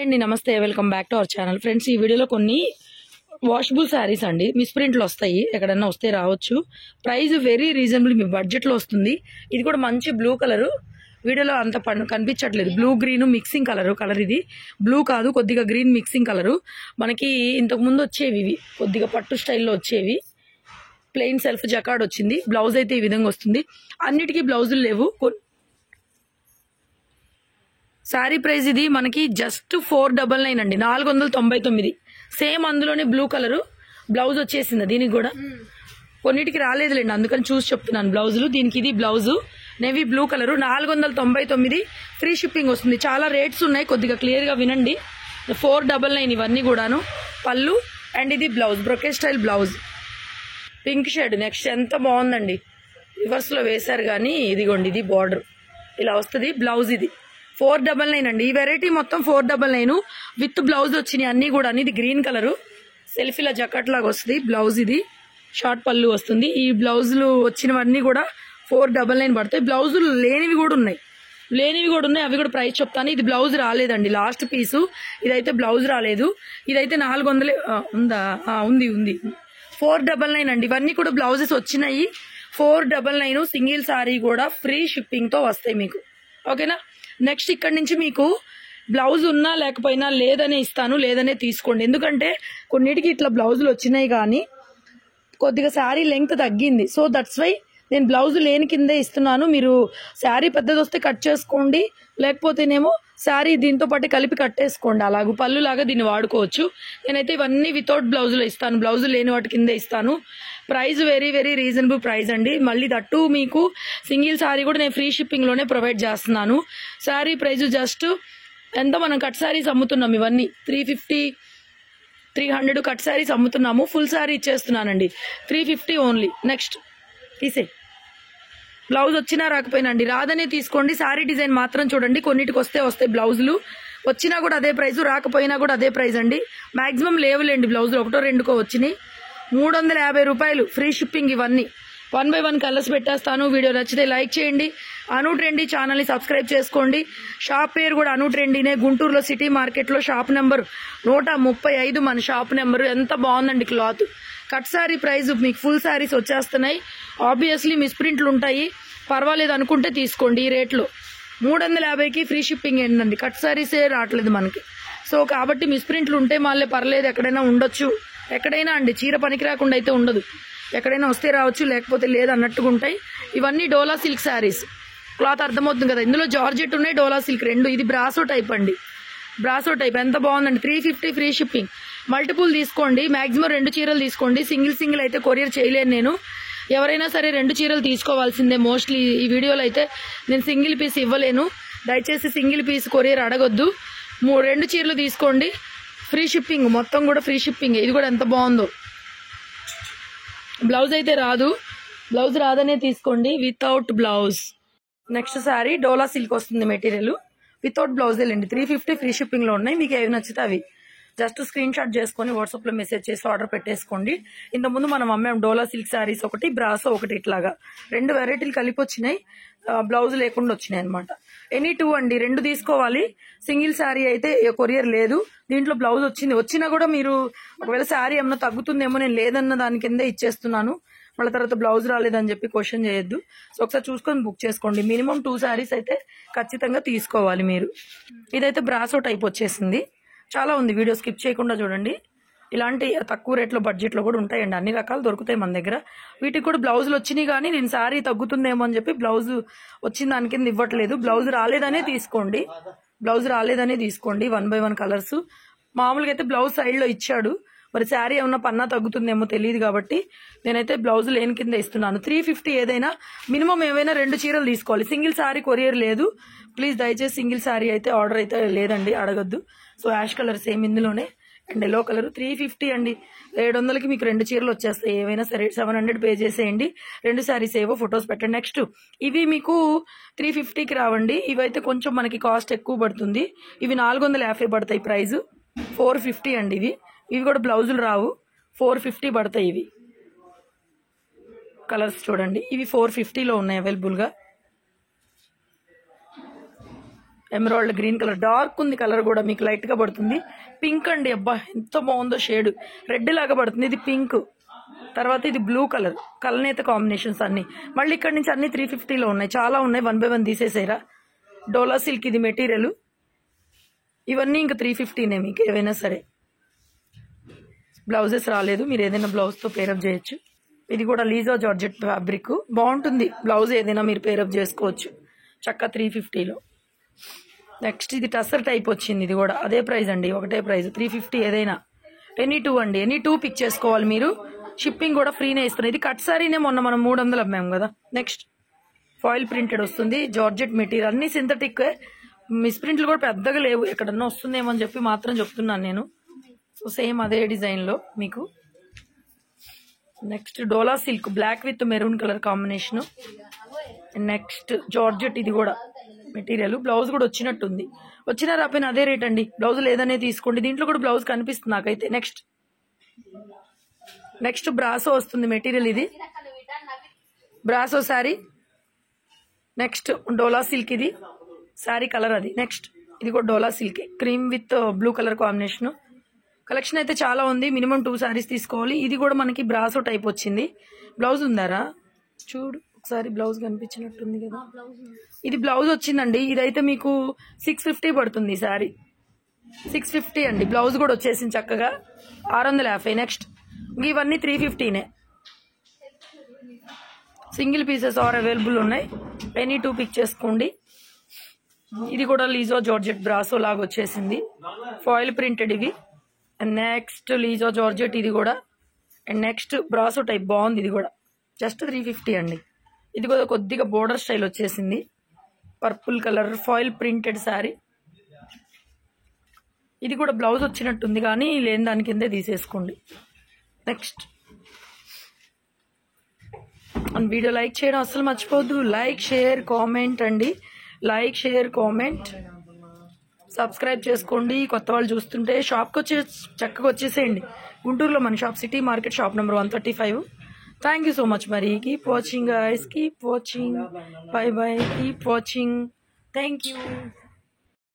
అండి నమస్తే welcome back to our channel friends. ఈ వీడియోలో కొన్ని వాషబుల్ శారీస్ అండి మిస్ ప్రింట్లు వస్తాయి, ఎక్కడన్నా వస్తే రావచ్చు. ప్రైస్ వెరీ రీజనబుల్, మీ బడ్జెట్లో వస్తుంది. ఇది కూడా మంచి బ్లూ కలర్, వీడియోలో అంత కనిపించట్లేదు. బ్లూ గ్రీన్ మిక్సింగ్ కలర్ ఇది బ్లూ కాదు, కొద్దిగా గ్రీన్ మిక్సింగ్ కలరు. మనకి ఇంతకు ముందు వచ్చేవి ఇవి కొద్దిగా పట్టు స్టైల్లో వచ్చేవి. ప్లెయిన్ సెల్ఫ్ జకార్డ్ వచ్చింది. బ్లౌజ్ అయితే ఈ విధంగా వస్తుంది. అన్నిటికీ బ్లౌజులు లేవు. శారీ ప్రైస్ ఇది మనకి జస్ట్ 499 అండి, 499. సేమ్ అందులోనే బ్లూ కలరు బ్లౌజ్ వచ్చేసింది. దీనికి కూడా కొన్నిటికి రాలేదులేండి, అందుకని చూసి చెప్తున్నాను బ్లౌజులు. దీనికి ఇది blouse navy blue colour 499, free shipping వస్తుంది. చాలా రేట్స్ ఉన్నాయి, కొద్దిగా క్లియర్గా వినండి. 499 ఇవన్నీ కూడాను. పళ్ళు అండ్ ఇది blouse, brocade style blouse, pink shade. Next ఎంత బాగుందండి, రివర్స్లో వేశారు కానీ ఇదిగోండి ఇది బార్డర్ ఇలా వస్తుంది. బ్లౌజ్ ఇది 499 అండి. ఈ వెరైటీ మొత్తం 499 విత్ బ్లౌజ్ వచ్చినాయి అన్ని కూడా. ఇది గ్రీన్ కలరు సెల్ఫీల జకెట్ లాగా వస్తుంది. బ్లౌజ్ ఇది షార్ట్ పళ్ళు వస్తుంది. ఈ బ్లౌజులు వచ్చినవన్నీ కూడా 499 పడతాయి. బ్లౌజులు లేనివి కూడా ఉన్నాయి, అవి కూడా ప్రైస్ చెప్తాను. ఇది బ్లౌజ్ రాలేదండి, లాస్ట్ పీసు ఇదైతే బ్లౌజ్ రాలేదు. ఇదైతే 400 ఉందా? ఉంది 499 అండి. ఇవన్నీ కూడా బ్లౌజెస్ వచ్చినాయి. 499 సింగిల్ సారీ కూడా ఫ్రీ షిప్పింగ్ తో వస్తాయి మీకు, ఓకేనా. నెక్స్ట్ ఇక్కడ నుంచి మీకు బ్లౌజ్ ఉన్నా లేకపోయినా లేదనే ఇస్తాను, లేదనే తీసుకోండి. ఎందుకంటే కొన్నిటికి ఇట్లా బ్లౌజులు వచ్చినాయి కానీ కొద్దిగా శారీ లెంగ్త్ తగ్గింది. సో దట్స్ వై నేను బ్లౌజ్ లేని కిందే ఇస్తున్నాను. మీరు శారీ పెద్దది వస్తే కట్ చేసుకోండి, లేకపోతేనేమో శారీ దీంతో పాటు కలిపి కట్టేసుకోండి. అలాగూ పళ్ళు లాగా దీన్ని వాడుకోవచ్చు. నేనైతే ఇవన్నీ వితౌట్ బ్లౌజులో ఇస్తాను, బ్లౌజు లేని వాటి కిందే ఇస్తాను. Price very very reasonable price అండి. మళ్ళీ దట్టు మీకు సింగిల్ శారీ కూడా నేను ఫ్రీ షిప్పింగ్లోనే ప్రొవైడ్ చేస్తున్నాను. శారీ ప్రైస్ జస్ట్ ఎంత, మనం కట్ శారీస్ అమ్ముతున్నాం ఇవన్నీ 350 300 కట్ శారీస్ అమ్ముతున్నాము. ఫుల్ శారీ ఇచ్చేస్తున్నానండి 350 ఓన్లీ. నెక్స్ట్ తీసే బ్లౌజ్ వచ్చినా రాకపోయినా అండి, రాదనే తీసుకోండి. శారీ డిజైన్ మాత్రం చూడండి, కొన్నిటికి వస్తాయి బ్లౌజులు. వచ్చినా కూడా అదే ప్రైస్, రాకపోయినా కూడా అదే ప్రైస్ అండి. మాక్సిమం లేవులేండి బ్లౌజులు, 1-2 వచ్చినాయి. 350 రూపాయలు ఫ్రీ షిప్పింగ్. ఇవన్నీ 1 by 1 కలర్స్ పెట్టేస్తాను. వీడియో నచ్చితే లైక్ చేయండి. అను ట్రెండీ ఛానల్ని సబ్స్క్రైబ్ చేసుకోండి. షాప్ పేరు కూడా అను ట్రెండీనే. గుంటూరులో సిటీ మార్కెట్లో షాప్ నెంబర్ 135 మన షాప్ నెంబరు. ఎంత బాగుందండి క్లాత్. కట్ శారీ ప్రైస్ మీకు ఫుల్ శారీస్ వచ్చేస్తున్నాయి. ఆబ్వియస్లీ మిస్ ప్రింట్లు ఉంటాయి, పర్వాలేదు అనుకుంటే తీసుకోండి. ఈ రేట్లో 350కి ఫ్రీ షిప్పింగ్ ఏంటండి, కట్ శారీసే రావట్లేదు మనకి. సో కాబట్టి మిస్ ప్రింట్లు ఉంటే మళ్ళీ పర్లేదు, ఎక్కడైనా ఉండొచ్చు. ఎక్కడైనా అండి, చీర పనికి రాకుండా అయితే ఉండదు. ఎక్కడైనా వస్తే రావచ్చు, లేకపోతే లేదు అన్నట్టుగా ఉంటాయి. ఇవన్నీ డోలా సిల్క్ శారీస్. క్లాత్ అర్థమవుతుంది కదా. ఇందులో జార్జెట్ ఉన్నాయి, డోలా సిల్క్ రెండు. ఇది బ్రాసో టైప్ అండి, బ్రాసో టైప్. ఎంత బాగుందండి. 350 ఫ్రీ షిప్పింగ్. మల్టిపుల్ తీసుకోండి, మాక్సిమం 2 చీరలు తీసుకోండి. సింగిల్ అయితే కొరియర్ చేయలేను నేను. ఎవరైనా సరే 2 చీరలు తీసుకోవాల్సిందే. మోస్ట్లీ ఈ వీడియోలో అయితే నేను సింగిల్ పీస్ ఇవ్వలేను, దయచేసి సింగిల్ పీస్ కొరియర్ అడగొద్దు. 2 చీరలు తీసుకోండి, ఫ్రీ షిప్పింగ్. మొత్తం కూడా ఫ్రీ షిప్పింగ్. ఇది కూడా ఎంత బాగుందో. బ్లౌజ్ అయితే రాదు, బ్లౌజ్ రాదనే తీసుకోండి, వితౌట్ బ్లౌజ్. నెక్స్ట్ శారీ డోలా సిల్క్ వస్తుంది మెటీరియల్, వితౌట్ బ్లౌజే లేండి. 350 ఫ్రీ షిప్పింగ్ లో ఉన్నాయి. మీకు ఏవి నచ్చితే అవి జస్ట్ స్క్రీన్ షాట్ చేసుకుని వాట్సాప్ లో మెసేజ్ చేసి ఆర్డర్ పెట్టేసుకోండి. ఇంతకుముందు మనం అమ్మాం డోలా సిల్క్ శారీస్ ఒకటి, బ్రాసో ఒకటి, ఇట్లాగా 2 వెరైటీలు కలిపి వచ్చినాయి. బ్లౌజ్ లేకుండా వచ్చినాయి అనమాట. ఎనీ 2 అండి, 2 తీసుకోవాలి. సింగిల్ శారీ అయితే కొరియర్ లేదు. దీంట్లో బ్లౌజ్ వచ్చినా కూడా మీరు ఒకవేళ శారీ ఏమన్నా తగ్గుతుందేమో, నేను లేదన్న దాని కింద ఇచ్చేస్తున్నాను. మళ్ళీ తర్వాత బ్లౌజ్ రాలేదని చెప్పి క్వశ్చన్ చేయొద్దు. సో ఒకసారి చూసుకొని బుక్ చేసుకోండి. మినిమం 2 శారీస్ అయితే ఖచ్చితంగా తీసుకోవాలి మీరు. ఇదైతే బ్రాసో టైప్ వచ్చేసింది. చాలా ఉంది, వీడియో స్కిప్ చేయకుండా చూడండి. ఇలాంటి తక్కువ రేట్లో బడ్జెట్లో కూడా ఉంటాయండి, అన్ని రకాలు దొరుకుతాయి మన దగ్గర. వీటికి కూడా బ్లౌజులు వచ్చినాయి కానీ నేను శారీ తగ్గుతుందేమో అని చెప్పి బ్లౌజ్ వచ్చిన దాని కింద ఇవ్వట్లేదు. బ్లౌజ్ రాలేదనే తీసుకోండి, 1 by 1 కలర్స్. మామూలుగా అయితే బ్లౌజ్ సైడ్ లో ఇచ్చాడు, మరి శారీ ఏమన్నా పన్నా తగ్గుతుందేమో తెలియదు కాబట్టి నేనైతే బ్లౌజ్ లేని కింద ఇస్తున్నాను. 350 ఏదైనా మినిమం ఏవైనా 2 చీరలు తీసుకోవాలి. సింగిల్ శారీ కొరియర్ లేదు, ప్లీజ్ దయచేసి సింగిల్ శారీ అయితే ఆర్డర్ అయితే లేదండి, అడగద్దు. సో యాష్ కలర్ సేమ్ ఇందులోనే, అండ్ ఎల్లో కలర్. 350 అండి, 700కి మీకు 2 చీరలు వచ్చేస్తాయి. ఏవైనా సరే 700 పే చేసేయండి. 2 శారీస్ ఏవో ఫొటోస్ పెట్టండి. నెక్స్ట్ ఇవి మీకు 350కి రావండి, ఇవైతే కొంచెం మనకి కాస్ట్ ఎక్కువ పడుతుంది. ఇవి 450 పడతాయి ప్రైస్. 450 అండి ఇవి కూడా బ్లౌజులు రావు, 450 పడతాయి. ఇవి కలర్స్ చూడండి, ఇవి 450లో ఉన్నాయి అవైలబుల్గా. ఎమరాల్డ్ గ్రీన్ కలర్, డార్క్ ఉంది కలర్ కూడా, మీకు లైట్గా పడుతుంది. పింక్ అండి, అబ్బా ఎంత బాగుందో షేడ్, రెడ్ లాగా పడుతుంది. ఇది పింక్, తర్వాత ఇది బ్లూ కలర్, కలనేత కాంబినేషన్స్ అన్ని. మళ్ళీ ఇక్కడ నుంచి అన్ని 350లో ఉన్నాయి, చాలా ఉన్నాయి. 1 by 1 తీసేసారా. డోలా సిల్క్ ఇది మెటీరియల్. ఇవన్నీ ఇంకా 350నే మీకు ఏవైనా సరే. బ్లౌజెస్ రాలేదు, మీరు ఏదైనా బ్లౌజ్తో పేరప్ చేయొచ్చు. ఇది కూడా లీజా జార్జెట్ ఫ్యాబ్రిక్, బాగుంటుంది. బ్లౌజ్ ఏదైనా మీరు పేరప్ చేసుకోవచ్చు చక్క 350లో. నెక్స్ట్ ఇది టసర్ టైప్ వచ్చింది, ఇది కూడా అదే ప్రైస్ అండి, ఒకటే ప్రైస్ 350 ఏదైనా. ఎనీ 2 అండి, ఎనీ 2 పిక్ చేసుకోవాలి మీరు. షిప్పింగ్ కూడా ఫ్రీనే ఇస్తున్నాయి. ఇది కట్ సారీనే మొన్న మనం 300 అమ్మాము కదా. నెక్స్ట్ ఫాయిల్ ప్రింటెడ్ వస్తుంది, జార్జెట్ మెటీరియల్, అన్ని సింథటిక్. మిస్ ప్రింట్లు కూడా పెద్దగా లేవు, ఎక్కడన్నా వస్తుందేమో అని చెప్పి మాత్రం చెప్తున్నాను నేను. సో సేమ్ అదే డిజైన్లో మీకు. Next Dola silk, black with maroon colour combination. Next georgette, ఇది కూడా మెటీరియల్. బ్లౌజ్ కూడా వచ్చినట్టుంది, వచ్చినా రాపోయినా అదే రేట్ అండి. బ్లౌజ్ లేదనే తీసుకోండి, దీంట్లో కూడా బ్లౌజ్ కనిపిస్తుంది నాకైతే. నెక్స్ట్ బ్రాసో వస్తుంది మెటీరియల్, ఇది brasso sari. Next Dola silk, ఇది శారీ కలర్ అది. నెక్స్ట్ ఇది కూడా Dola silk, cream with blue colour combination. Collection అయితే చాలా ఉంది, మినిమం 2 శారీస్ తీసుకోవాలి. ఇది కూడా మనకి బ్రాసో టైప్ వచ్చింది. బ్లౌజ్ ఉందారా చూడు ఒకసారి, బ్లౌజ్ కనిపించినట్టుంది కదా. ఇది బ్లౌజ్ వచ్చిందండి, ఇదైతే మీకు 650 పడుతుంది శారీ. 650 అండి, బ్లౌజ్ కూడా వచ్చేసింది చక్కగా 650. నెక్స్ట్ ఇవన్నీ 350నే. సింగిల్ పీసెస్ ఆర్ అవైలబుల్ ఉన్నాయి, ఎనీ 2 పిక్ చేసుకోండి. ఇది కూడా లీజో జార్జెట్ బ్రాసో లాగా వచ్చేసింది, ఫాయిల్ ప్రింటెడ్ ఇవి. అండ్ నెక్స్ట్ లీజో జార్జెట్, ఇది కూడా. అండ్ నెక్స్ట్ బ్రాసో టైప్, బాగుంది ఇది కూడా, జస్ట్ 350 అండి. ఇది కూడా కొద్దిగా బోర్డర్ స్టైల్ వచ్చేసింది, purple colour foil printed sari. ఇది కూడా బ్లౌజ్ వచ్చినట్టుంది కానీ లేని దాని కిందే తీసేసుకోండి. నెక్స్ట్ వీడియో లైక్ చేయడం అస్సలు మర్చిపోద్దు. లైక్ షేర్ కామెంట్ అండి, లైక్ షేర్ కామెంట్, సబ్స్క్రైబ్ చేసుకోండి. కొత్త వాళ్ళు చూస్తుంటే షాప్కి చక్కగా వచ్చేసేయండి. గుంటూరులో మన shop city market, shop number 135. Thank you so much. మరి keep watching guys, keep watching, bye bye, keep watching, thank you.